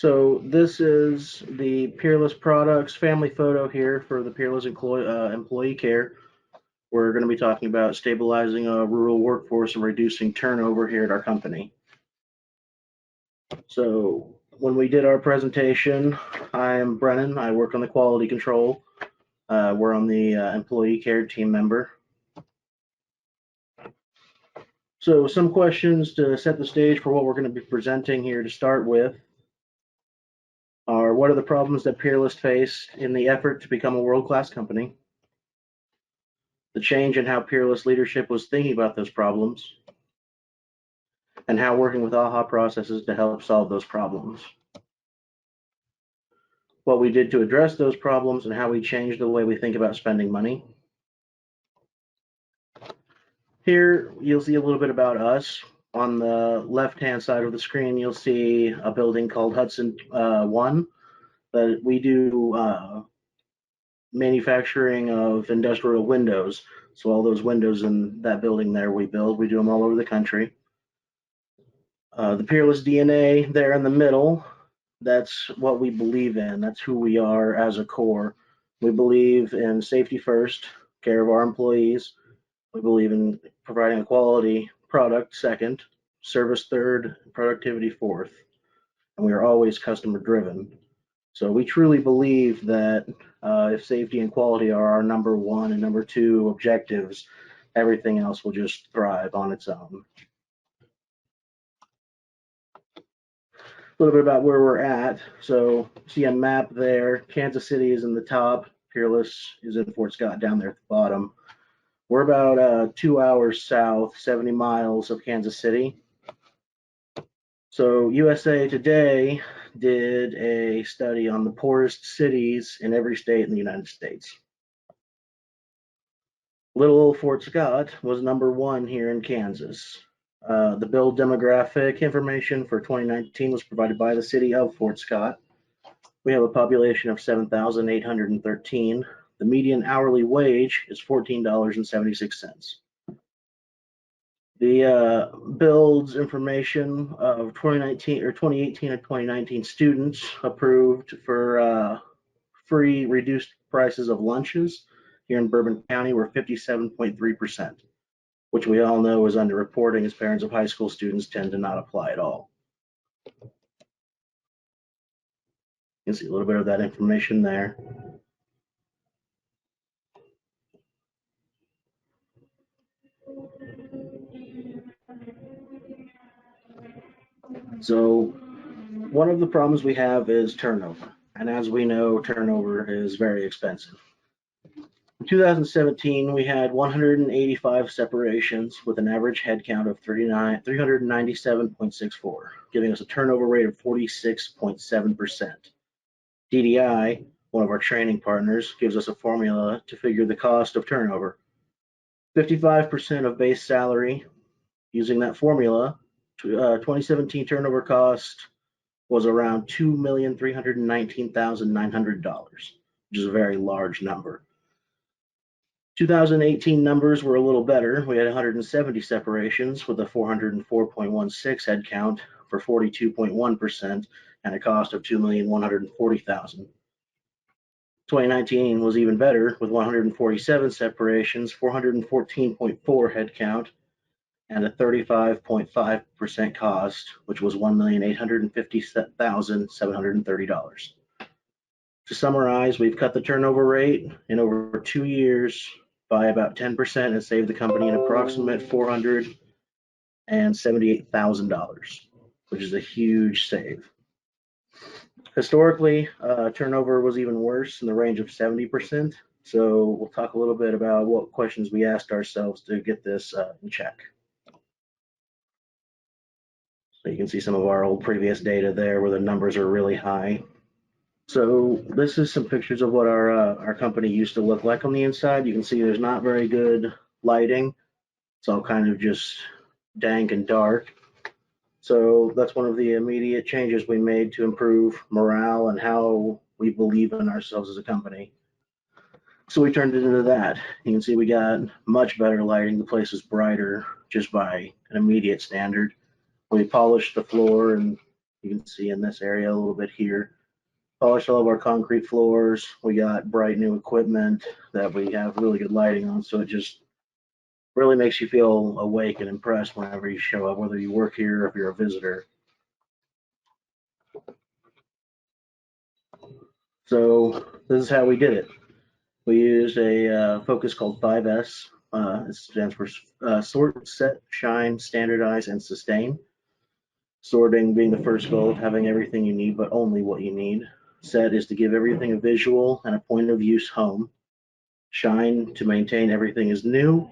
So this is the Peerless Products family photo here for the Peerless Employee Care. We're going to be talking about stabilizing a rural workforce and reducing turnover here at our company. So when we did our presentation, I'm Brennan. I work on the quality control. We're on the employee care team member. So some questions to set the stage for what we're going to be presenting here to start with are: what are the problems that Peerless faced in the effort to become a world-class company? The change in how Peerless leadership was thinking about those problems, and how working with AHA processes to help solve those problems. What we did to address those problems and how we changed the way we think about spending money. Here, you'll see a little bit about us. On the left-hand side of the screen, you'll see a building called Hudson 1 that we do manufacturing of industrial windows. So all those windows in that building there we build. We do them all over the country. The Peerless DNA there in the middle, that's what we believe in. That's who we are as a core. We believe in safety first, care of our employees. We believe in providing a quality product second, service third, productivity fourth. And we are always customer driven. So we truly believe that if safety and quality are our number one and number two objectives, everything else will just thrive on its own. A little bit about where we're at. So see a map there. Kansas City is in the top. Peerless is in Fort Scott down there at the bottom. We're about 2 hours south, 70 miles of Kansas City. So USA Today did a study on the poorest cities in every state in the United States. Little old Fort Scott was number one here in Kansas. The build demographic information for 2019 was provided by the city of Fort Scott. We have a population of 7,813. The median hourly wage is $14.76. The builds information of 2018 and 2019 students approved for free reduced prices of lunches here in Bourbon County were 57.3%, which we all know is underreporting as parents of high school students tend to not apply at all. You can see a little bit of that information there. So one of the problems we have is turnover. And as we know, turnover is very expensive. In 2017, we had 185 separations with an average headcount of 397.64, giving us a turnover rate of 46.7%. DDI, one of our training partners, gives us a formula to figure the cost of turnover. 55% of base salary. Using that formula, 2017 turnover cost was around $2,319,900, which is a very large number. 2018 numbers were a little better. We had 170 separations with a 404.16 head count for 42.1% and a cost of $2,140,000. 2019 was even better with 147 separations, 414.4 head count, and a 35.5% cost, which was $1,850,730. To summarize, we've cut the turnover rate in over 2 years by about 10% and saved the company an approximate $478,000, which is a huge save. Historically, turnover was even worse in the range of 70%. So we'll talk a little bit about what questions we asked ourselves to get this in check. So you can see some of our old previous data there where the numbers are really high. So this is some pictures of what our company used to look like on the inside. You can see there's not very good lighting. It's all kind of just dank and dark. So that's one of the immediate changes we made to improve morale and how we believe in ourselves as a company. So we turned it into that. You can see we got much better lighting. The place is brighter just by an immediate standard. We polished the floor and You can see in this area a little bit here. Polished all of our concrete floors. We got bright new equipment that we have really good lighting on, so it just really makes you feel awake and impressed whenever you show up, whether you work here or if you're a visitor. So this is how we did it. We used a focus called 5S. It stands for sort, set, shine, standardize, and sustain. Sorting being the first goal of having everything you need, but only what you need. Set is to give everything a visual and a point of use home. Shine to maintain everything is new.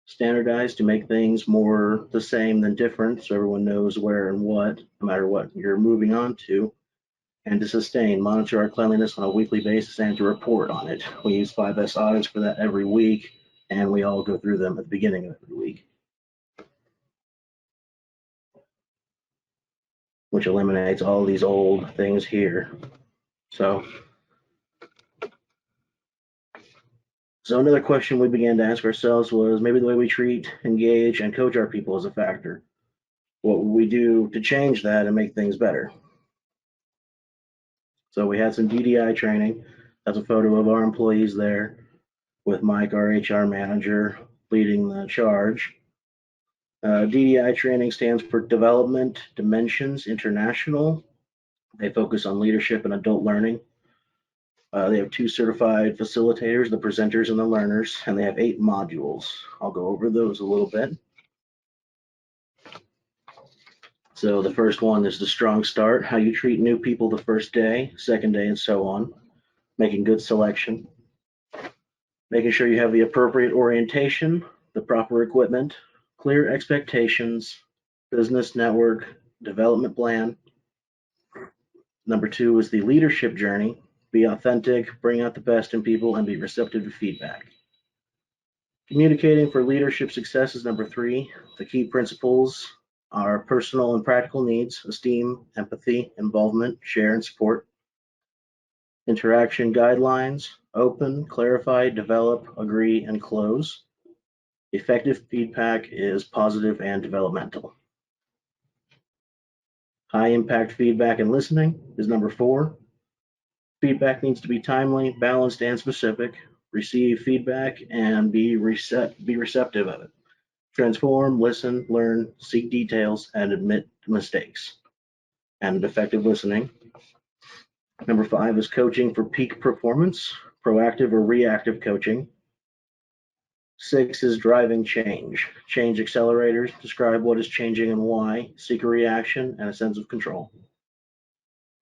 Standardize to make things more the same than different, so everyone knows where and what, no matter what you're moving on to. And to sustain, monitor our cleanliness on a weekly basis and to report on it. We use 5S audits for that every week, and we all go through them at the beginning of every week, which eliminates all these old things here. So another question we began to ask ourselves was maybe the way we treat, engage, and coach our people is a factor. What would we do to change that and make things better? So we had some DDI training. That's a photo of our employees there with Mike, our HR manager, leading the charge. DDI training stands for Development Dimensions International. They focus on leadership and adult learning. They have 2 certified facilitators, the presenters and the learners, and they have 8 modules. I'll go over those a little bit. So the first one is the strong start, how you treat new people the first day, second day, and so on. Making good selection. Making sure you have the appropriate orientation, the proper equipment, clear expectations, business network, development plan. Number 2 is the leadership journey. Be authentic, bring out the best in people, and be receptive to feedback. Communicating for leadership success is number 3. The key principles are personal and practical needs, esteem, empathy, involvement, share, and support. Interaction guidelines, open, clarify, develop, agree, and close. Effective feedback is positive and developmental. High impact feedback and listening is number 4. Feedback needs to be timely, balanced, and specific. Receive feedback and be receptive of it. Transform, listen, learn, seek details, and admit mistakes. And effective listening. Number 5 is coaching for peak performance, proactive or reactive coaching. 6 is driving change. Change accelerators, describe what is changing and why, seek a reaction and a sense of control.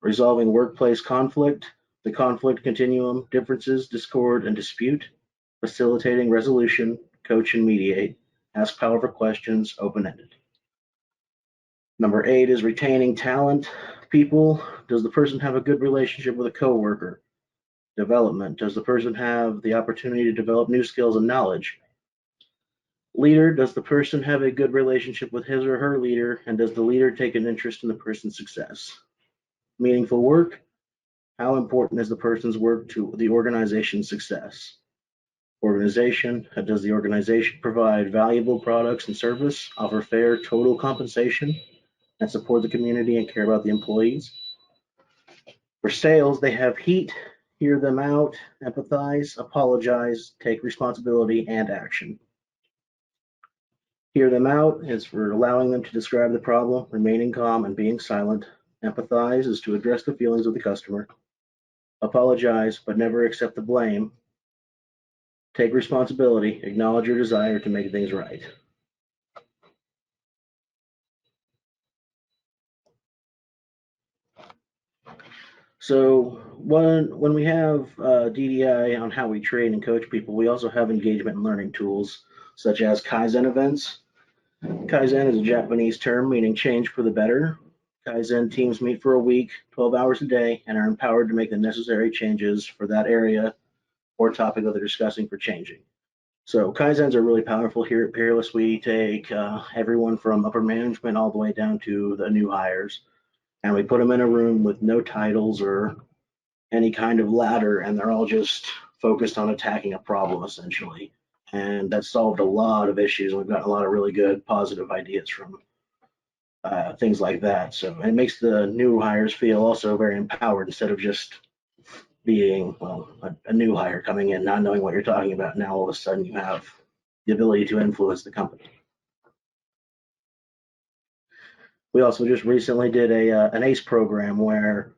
Resolving workplace conflict, the conflict continuum, differences, discord, and dispute. Facilitating resolution, coach and mediate, ask powerful questions, open-ended. Number 8 is retaining talent. People, does the person have a good relationship with a coworker? Development, does the person have the opportunity to develop new skills and knowledge? Leader, does the person have a good relationship with his or her leader, and does the leader take an interest in the person's success? Meaningful work, how important is the person's work to the organization's success? Organization, does the organization provide valuable products and service, offer fair total compensation, and support the community and care about the employees? For sales, they have heat, hear them out, empathize, apologize, take responsibility, and action. Hear them out is for allowing them to describe the problem, remaining calm, and being silent. Empathize is to address the feelings of the customer. Apologize, but never accept the blame. Take responsibility, acknowledge your desire to make things right. So when we have DDI on how we train and coach people, we also have engagement and learning tools such as Kaizen Events. Kaizen is a Japanese term meaning change for the better. Kaizen teams meet for a week, 12 hours a day, and are empowered to make the necessary changes for that area or topic that they're discussing for changing. So Kaizens are really powerful here at Peerless. We take everyone from upper management all the way down to the new hires, and we put them in a room with no titles or any kind of ladder, and they're all just focused on attacking a problem essentially. And that solved a lot of issues. We've gotten a lot of really good positive ideas from things like that. So it makes the new hires feel also very empowered instead of just being, well, a new hire coming in, not knowing what you're talking about. Now all of a sudden you have the ability to influence the company. We also just recently did an ACE program where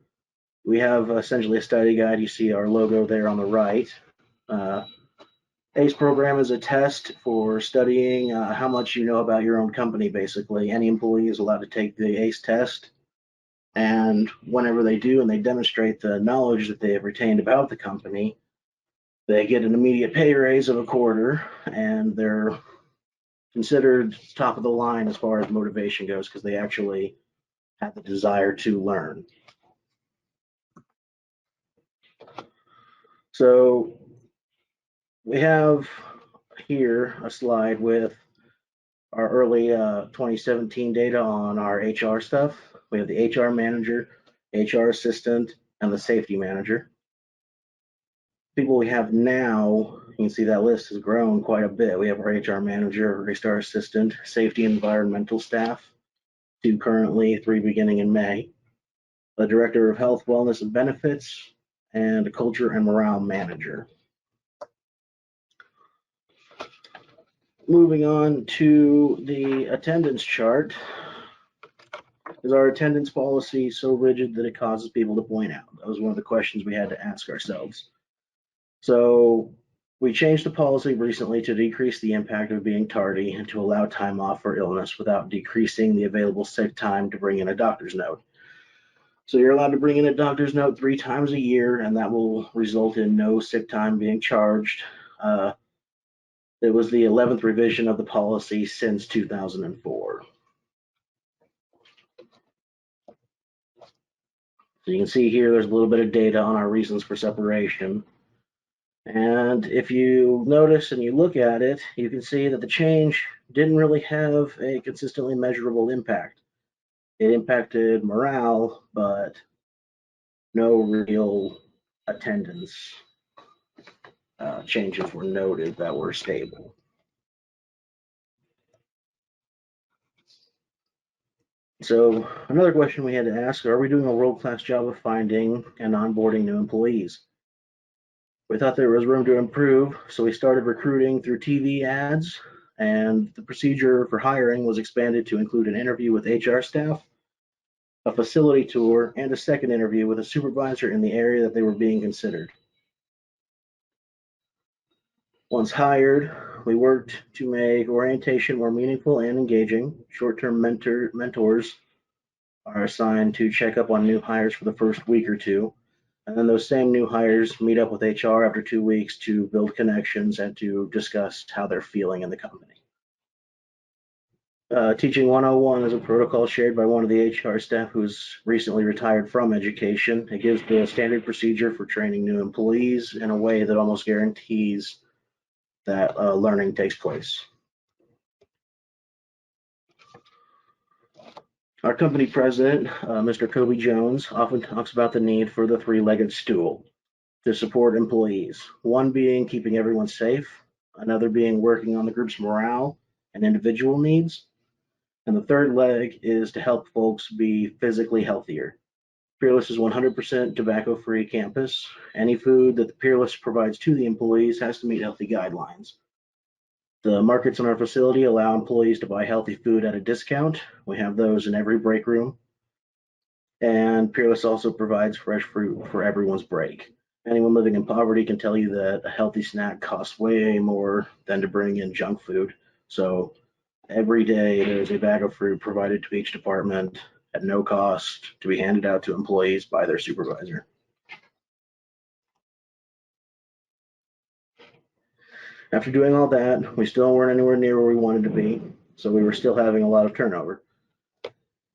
we have essentially a study guide. You see our logo there on the right. ACE program is a test for studying how much you know about your own company, basically. Any employee is allowed to take the ACE test. And whenever they do and they demonstrate the knowledge that they have retained about the company, they get an immediate pay raise of a quarter, and they're considered top of the line as far as motivation goes because they actually have the desire to learn. So we have here a slide with our early 2017 data on our HR stuff. We have the HR manager, HR assistant, and the safety manager. People we have now, you can see that list has grown quite a bit. We have our HR manager, HR assistant, safety and environmental staff, 2 currently, 3 beginning in May, a director of health, wellness, and benefits, and a culture and morale manager. Moving on to the attendance chart. Is our attendance policy so rigid that it causes people to point out? That was one of the questions we had to ask ourselves. So we changed the policy recently to decrease the impact of being tardy and to allow time off for illness without decreasing the available sick time to bring in a doctor's note. So you're allowed to bring in a doctor's note 3 times a year, and that will result in no sick time being charged. It was the 11th revision of the policy since 2004. So you can see here, there's a little bit of data on our reasons for separation. And if you notice and you look at it, you can see that the change didn't really have a consistently measurable impact. It impacted morale, but no real attendance changes were noted that were stable. So another question we had to ask, are we doing a world-class job of finding and onboarding new employees? We thought there was room to improve, so we started recruiting through TV ads, and the procedure for hiring was expanded to include an interview with HR staff, a facility tour, and a second interview with a supervisor in the area that they were being considered. Once hired, we worked to make orientation more meaningful and engaging. Short-term mentors are assigned to check up on new hires for the first week or 2. And then those same new hires meet up with HR after 2 weeks to build connections and to discuss how they're feeling in the company. Teaching 101 is a protocol shared by one of the HR staff who's recently retired from education. It gives the standard procedure for training new employees in a way that almost guarantees that learning takes place. Our company president, Mr. Kobe Jones, often talks about the need for the 3-legged stool to support employees. One being keeping everyone safe, another being working on the group's morale and individual needs, and the third leg is to help folks be physically healthier. Peerless is 100% tobacco-free campus. Any food that the Peerless provides to the employees has to meet healthy guidelines. The markets in our facility allow employees to buy healthy food at a discount. We have those in every break room. And Peerless also provides fresh fruit for everyone's break. Anyone living in poverty can tell you that a healthy snack costs way more than to bring in junk food. So every day there's a bag of fruit provided to each department at no cost to be handed out to employees by their supervisor. After doing all that, we still weren't anywhere near where we wanted to be, so we were still having a lot of turnover.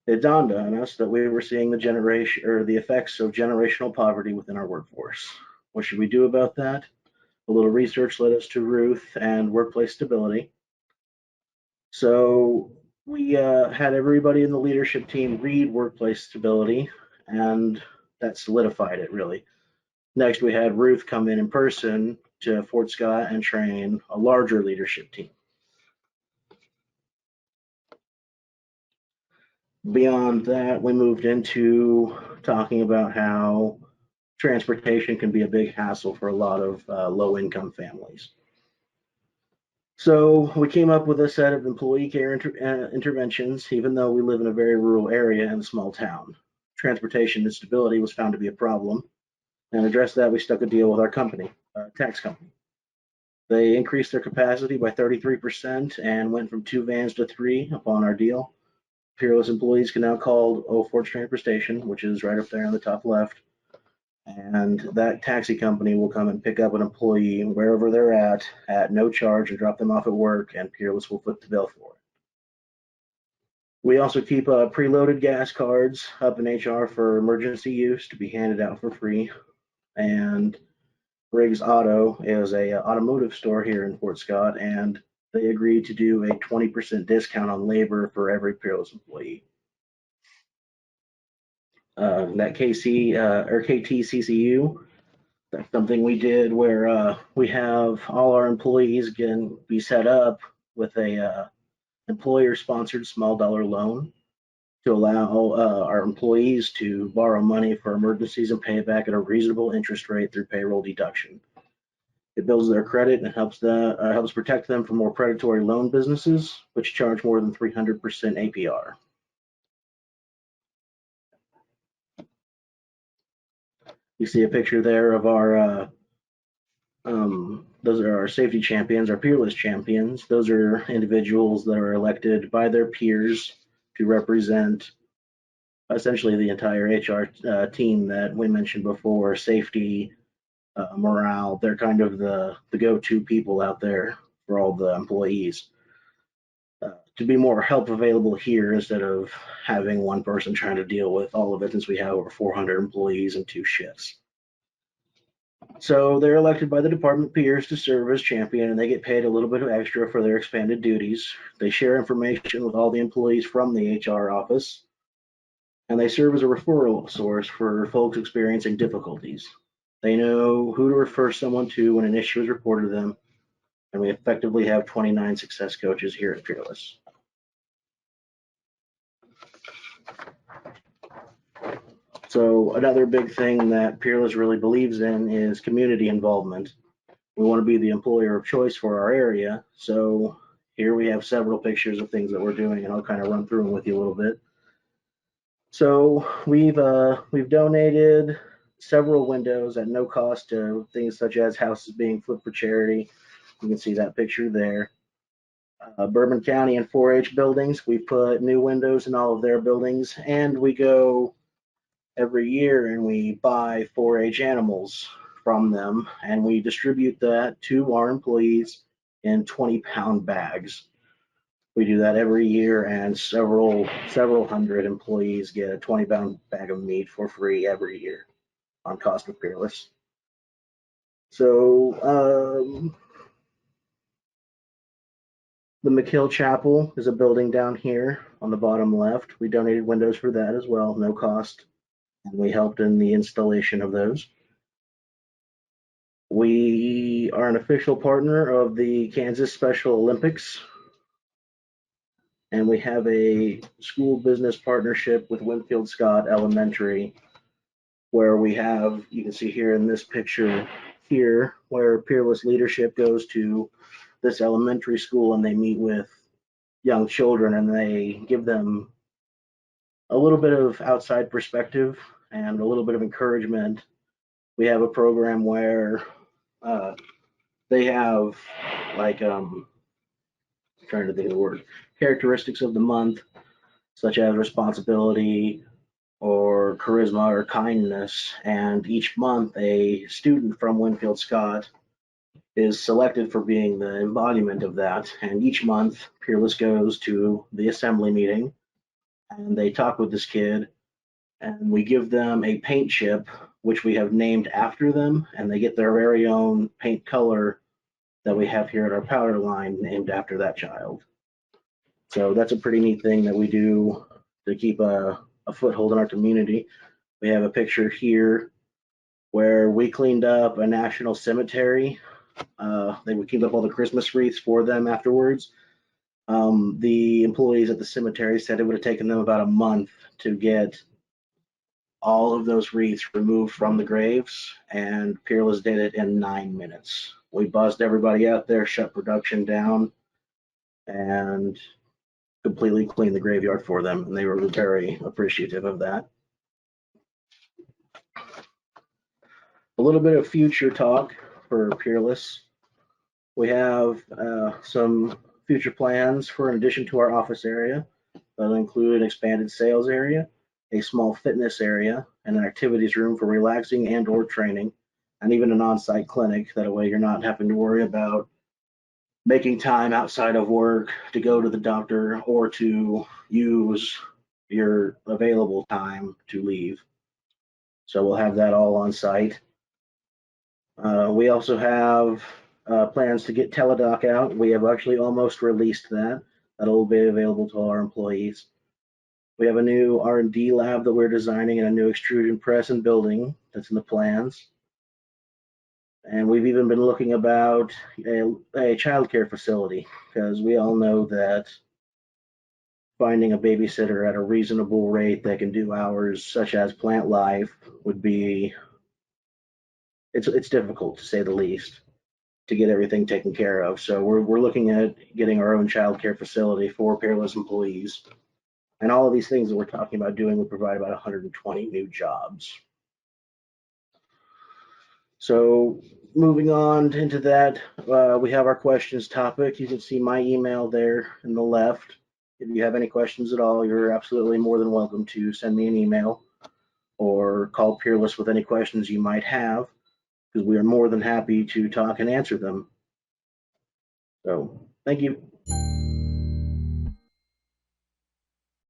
It dawned on us that we were seeing the effects of generational poverty within our workforce. What should we do about that? A little research led us to Ruth and workplace stability. So we had everybody in the leadership team read workplace stability, and that solidified it really. Next, we had Ruth come in person to Fort Scott and train a larger leadership team. Beyond that, we moved into talking about how transportation can be a big hassle for a lot of low-income families. So we came up with a set of employee care interventions, even though we live in a very rural area in a small town. Transportation instability was found to be a problem, and to address that, we stuck a deal with our company, tax company. They increased their capacity by 33% and went from 2 vans to 3 upon our deal. Peerless employees can now call Forge Transportation, which is right up there on the top left, and that taxi company will come and pick up an employee wherever they're at no charge, and drop them off at work, and Peerless will foot the bill for it. We also keep preloaded gas cards up in HR for emergency use to be handed out for free. And Riggs Auto is a automotive store here in Fort Scott, and they agreed to do a 20% discount on labor for every Peerless employee. That KC or KTCCU, that's something we did where we have all our employees can be set up with a employer-sponsored small dollar loan to allow our employees to borrow money for emergencies and pay it back at a reasonable interest rate through payroll deduction. It builds their credit and helps protect them from more predatory loan businesses, which charge more than 300% APR. You see a picture there of our those are our safety champions, our Peerless champions. Those are individuals that are elected by their peers to represent essentially the entire HR team that we mentioned before, safety, morale. They're kind of the go-to people out there for all the employees. To be more help available here instead of having one person trying to deal with all of it, since we have over 400 employees and 2 shifts. So they're elected by the department peers to serve as champion, and they get paid a little bit of extra for their expanded duties. They share information with all the employees from the HR office, and they serve as a referral source for folks experiencing difficulties. They know who to refer someone to when an issue is reported to them, and we effectively have 29 success coaches here at Peerless. So another big thing that Peerless really believes in is community involvement. We want to be the employer of choice for our area. So here we have several pictures of things that we're doing, and I'll kind of run through them with you a little bit. So we've donated several windows at no cost to things such as houses being flipped for charity. You can see that picture there. Bourbon County and 4-H buildings, we put new windows in all of their buildings, and we go every year and we buy 4-H animals from them, and we distribute that to our employees in 20-pound bags. We do that every year, and several hundred employees get a 20-pound bag of meat for free every year on cost of Peerless. So the McHill Chapel is a building down here on the bottom left. We donated windows for that as well, no cost, and we helped in the installation of those. We are an official partner of the Kansas Special Olympics, and we have a school business partnership with Winfield Scott Elementary, where we have, you can see here in this picture here, where Peerless leadership goes to this elementary school and they meet with young children and they give them a little bit of outside perspective and a little bit of encouragement. We have a program where they have like I'm trying to think of the word, characteristics of the month, such as responsibility or charisma or kindness, and each month a student from Winfield Scott is selected for being the embodiment of that. And each month Peerless goes to the assembly meeting and they talk with this kid, and we give them a paint chip which we have named after them, and they get their very own paint color that we have here at our powder line named after that child. So that's a pretty neat thing that we do to keep a foothold in our community. We have a picture here where we cleaned up a national cemetery. We cleaned up all the Christmas wreaths for them afterwards. The employees at the cemetery said it would have taken them about a month to get all of those wreaths removed from the graves, and Peerless did it in 9 minutes. We buzzed everybody out there, shut production down, and completely cleaned the graveyard for them, and they were very appreciative of that. A little bit of future talk for Peerless. We have some future plans for, in addition to our office area, that'll include an expanded sales area, a small fitness area, and an activities room for relaxing and or training, and even an on-site clinic. That way you're not having to worry about making time outside of work to go to the doctor or to use your available time to leave. So we'll have that all on site. We also have plans to get Teledoc out. We have actually almost released that. That'll be available to all our employees. We have a new R&D lab that we're designing and a new extrusion press and building that's in the plans. And we've even been looking about a childcare facility, because we all know that finding a babysitter at a reasonable rate that can do hours such as plant life would be, it's difficult to say the least, to get everything taken care of. So we're looking at getting our own childcare facility for Peerless employees. And all of these things that we're talking about doing would provide about 120 new jobs. So moving on into that, we have our questions topic. You can see my email there in the left. If you have any questions at all, you're absolutely more than welcome to send me an email or call Peerless with any questions you might have, because we are more than happy to talk and answer them. So thank you.